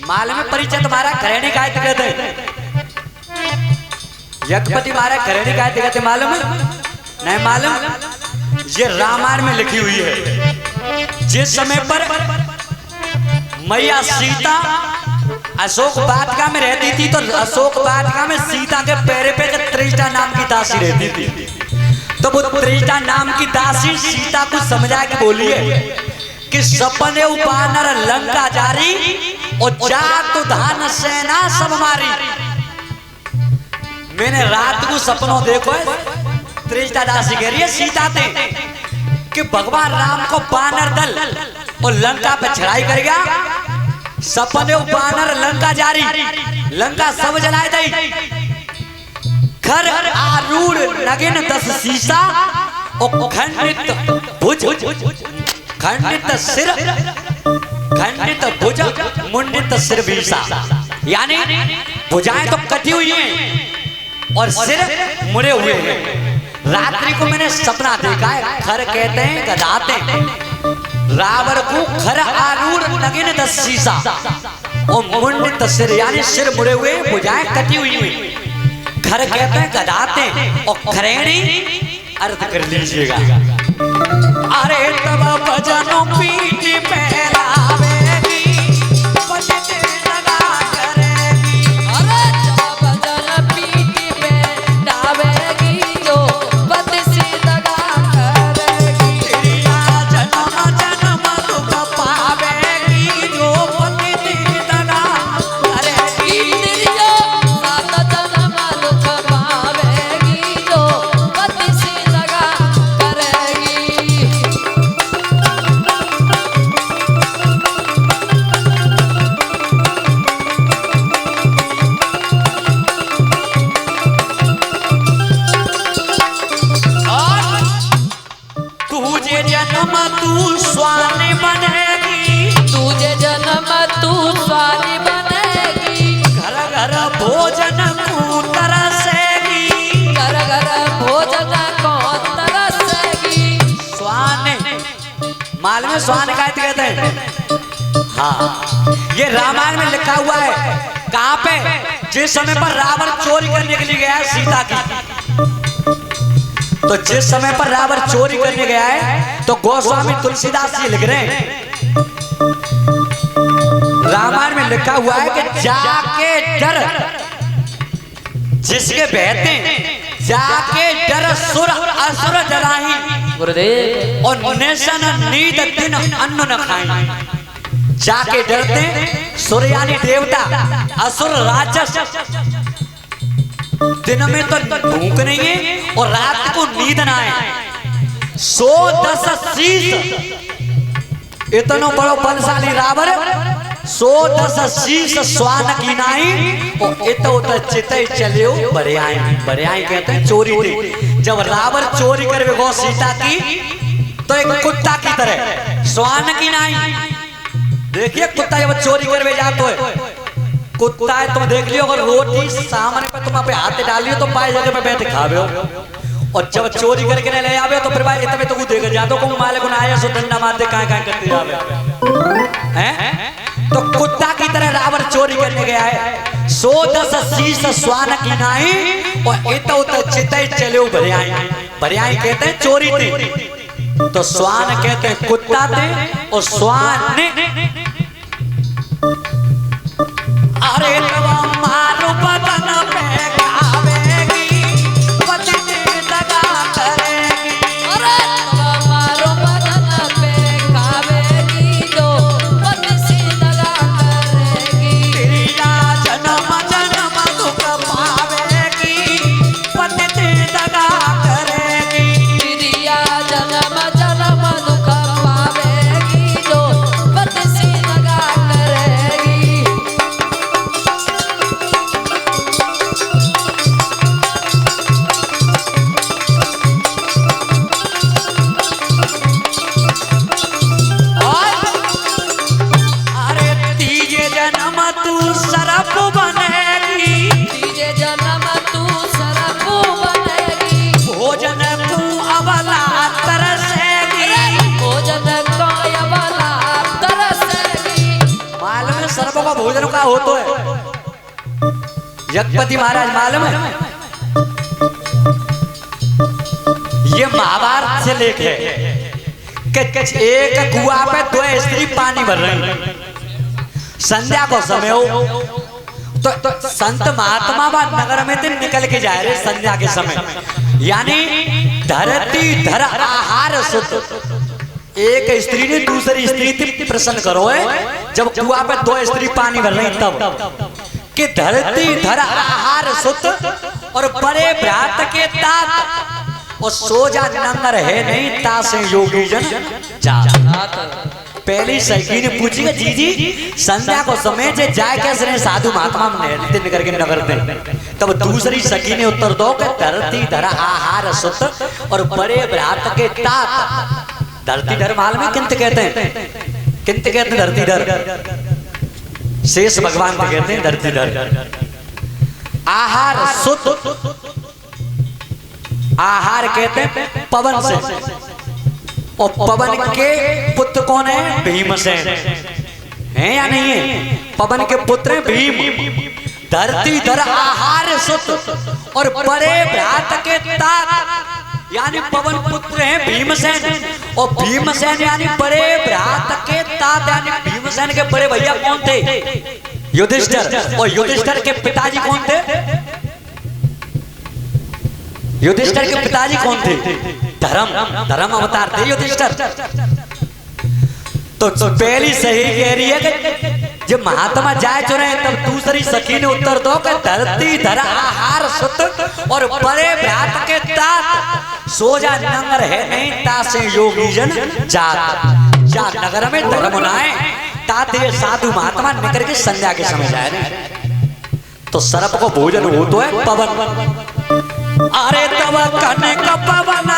माल में परिचय तुम्हारा करणी काय कहते यज्ञपति महाराज करणी काय कहते मालूम नहीं मालूम? ये रामायण में लिखी हुई है। जिस समय पर मैया सीता अशोक वाटिका में रहती थी तो अशोक वाटिका में सीता के पैरे पे त्रिष्टा नाम की दासी रहती थी। तो वो त्रिष्टा नाम की दासी सीता को समझा के बोली है कि सपने बानर लंका जारी और जात धान सेना सब मारी। मैंने रात को सपनों देखो त्रिष्टा दासी कह रही है सीता थे कि भगवान राम को बानर दल और लंका पे चढ़ाई कर गया। सपने बानर लंका जारी लंका सब जलाए दई घर आरूढ़ नगिन 10 शीशा और खंडित भुज खंडित सिर खंडित भुज मुंडित सिर बीसा। यानी भुजाएं तो कटी हुई हैं और सिर मुड़े हुए हैं। रात्रि को मैंने सपना देखा है। खर कहते हैं गदाते रावण को खर आरूढ़ नगिन 10 शीशा और मुंडित सिर यानी सिर मुड़े हुए भुजाएं कटी हुई हुई। खर कहते हैं गदाते और खरेणी अर्थ कर लीजिएगा। अरे तब भजनों पीठ पे लावेगी पलटे लगा करेगी। अरे जब भजन पीठ पे लावेगी जो पद से लगा करेगी। तेरा जन्म जन्म दुख पावेगी जो पति लगा करेगी। तेरिया सात जन्म दुख पावेगी जो पद से लगा करेगी। तुझे जन्म तू स्वामी बनेगी। तुझे जन्म तू स्वामी बनेगी। घर घर भोजन को तरसेगी। घर घर भोजन को तरसेगी। स्वान माल में स्वान का कहते हैं। हाँ ये रामायण में लिखा हुआ है। कहाँ पे? जिस समय पर रावण चोरी करने के लिए गया है सीता की। तो जिस समय पर रावण चोरी करने गया है तो गोस्वामी तुलसीदास जी लिख रहे हैं रामायण में लिखा हुआ है कि जाके डर जिसके बहते जाके डर सुर असुर डराही गुरुदेव और नेशन नींद दिन अन्न न खाए। जाके डरते सुर यानी देवता असुर राक्षस दिन में तो भूख नहीं है और रात को नींद ना आए। 110 शीश इतना बड़ो बलशाली रावण 110 शीश स्वान की नाई और इतो चिते चले बरियाई कहते हैं चोरी थी। जब रावण चोरी करे गो सीता की तो एक कुत्ता की तरह स्वान की नाई। देखिए कुत्ता जब चोरी करवे जातो है कुत्ता है तुम देख लियो अगर रोटी सामने पे तुम पे हाथ डालियो तो पाए जगह पे बैठ खावे और जब चोरी करके ले आवे तो फिर भाई इतने तो देख जातो को मालिक को आया सो डंडा मारते काय करते जावे हैं। तो कुत्ता की तरह रावण चोरी करने गया है। 110 शीश स्वान की नाई और इतो चिते चले बरियाई कहते हैं चोरी थी। तो स्वान कहते हैं कुत्ता थे और स्वान ने अरे मारो बदन पे खावेगी पति लगा करेगी। अरे मारो बदन पे खावेगी जो पद से लगा करेगी। तेरा जन्म जन्म दुख पावेगी पति लगा करेगी। तेरिया जन्म जन्म दुख पावेगी जो पद से लगा करेगी। सर्पों का भोजन का हो तो है। जगपति महाराज मालूम है, ये महाभारत से लेख है कि एक कुआं पे 2 स्त्री पानी भर रही, संध्या को समय हो तो संत महात्मा व नगर में दिन निकल के जा रहे संध्या के समय, यानी धरती धर आहार सुत। एक स्त्री ने दूसरी स्त्री थी, प्रश्न करो है जब कुआं पे 2 स्त्री पानी भर रही तब कि धरती धर आहार सुत और बड़े भ्रात के तात और सोजा नंगर है नहीं तासे योगी जन जात। पहली सखी ने पूछी कि जी संध्या को समय जे जाए कैसे रहे साधु महात्मा में निकल के नगर दे। तब दूसरी सखी ने उत्तर दो कि धरती धर आहार सुत और बड़े भ्रात के तात। धरती धर माल में किंत कहते हैं, किंत कहते हैं धरती धर, शेष भगवान को कहते हैं धरती धर। आहार सुत, आहार कहते हैं पवन से, और पवन के पुत्र कौन है? भीमसेन है या नहीं है? पवन के पुत्र हैं भीम। धरती धर आहार सुत और बड़े भ्रात के तात, यानी पवन पुत्र हैं भीमसेन, और भीमसेन यानी बड़े भ्रात के तात, यानी भीमसेन के बड़े भैया कौन थे? युधिष्ठिर। और युधिष्ठिर के पिताजी कौन थे? युधिष्ठिर के पिताजी कौन थे? धर्म अवतार थे युधिष्ठिर। तो पहली सही कह रही है कि जब महात्मा जाए चुने तब दूसरी सखी ने उत्तर दो कि धरती धर आहार सुत और बड़े भ्रात के तात सोजा नगर है नहीं तासे योगी जन जात। जा नगर में धर्म नाए ताते साधु महात्मा निकल के संध्या के समय जाए तो सर्प को भोजन हो तो है पवन। अरे तब कने का पवन